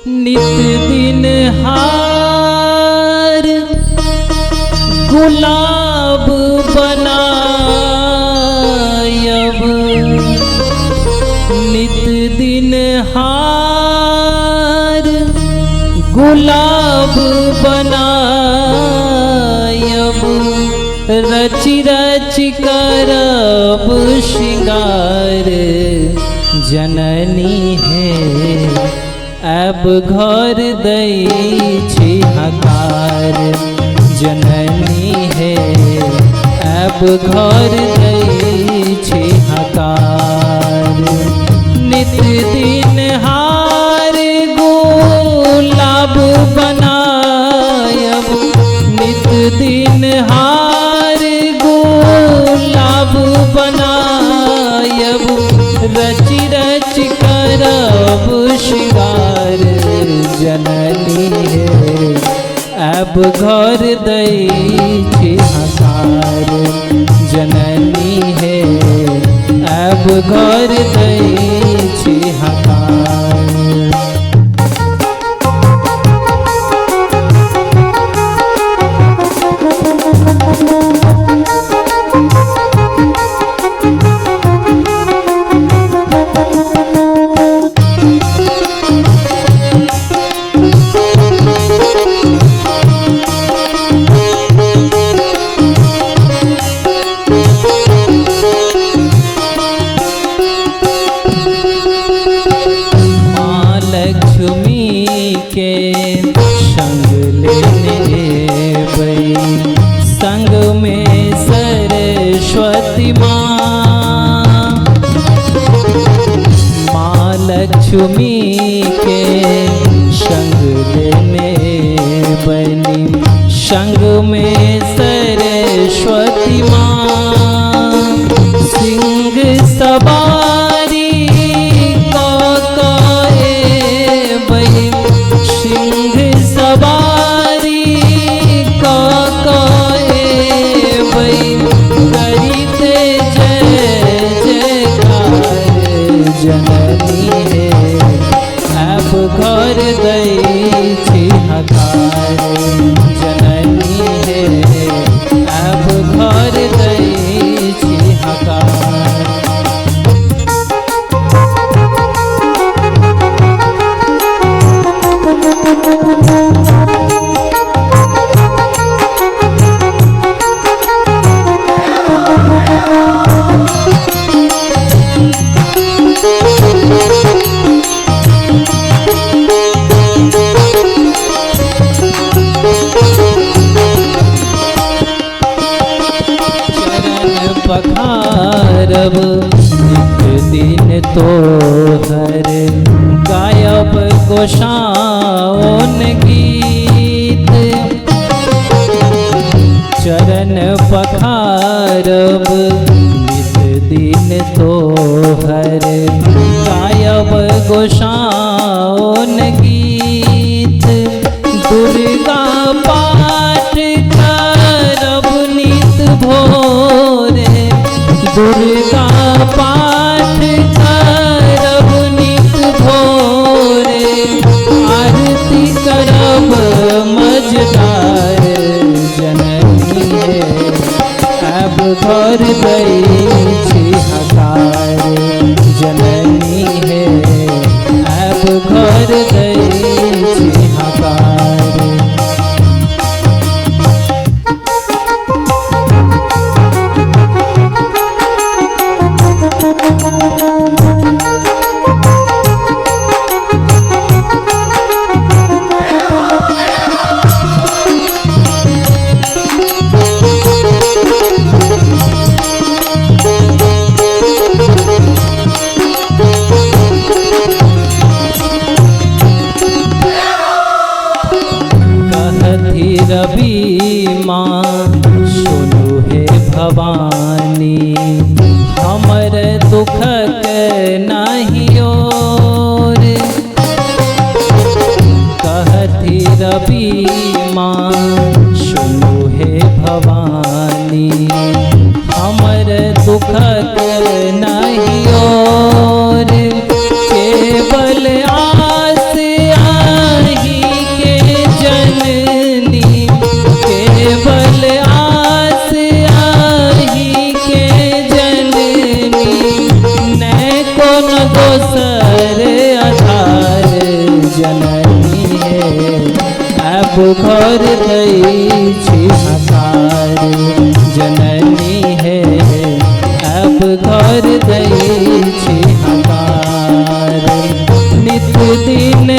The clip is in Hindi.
नित दिन हार गुलाब बनायब, नित दिन हार गुलाब बनायब, रचि रचि करब श्रृंगार जननी है अब घर दै छी हकार, जननी है अब घर दै छी हकार। नित दिन हार गुलाब बनायब, नित दिन हार गुलाब बनायब, रचि रचि करब श्रृंगार जननी है अब घर दै छी हकार, जननी है अब घर दै छी हकार। संग में सरस्वती माँ, माँ लक्ष्मी के संग लेने बनी, संग में सरस्वती माँ, सिंह सवारी काए बनी, सिंह सवारी काए बनी, करिते जय जयकार जननी है अब घर दै छी हकार, जननी है अब घर दै छी हकार। पखारब नित दिन तोहर गायब गोसाउन गीत, चरण पखारब नित दिन तोहर गायब गोसाउन गीत, दुर्गा पाठ करब नित भोरे, दुर्गा पाठ करब नित भोरे, आरती करब मझधार जननी है अब घर दै छी हकार, जननी है अब घर दै छी हकार। जननी हे अब घर दै छी हकार जननी हे अब घर दै छी हकार नित दिन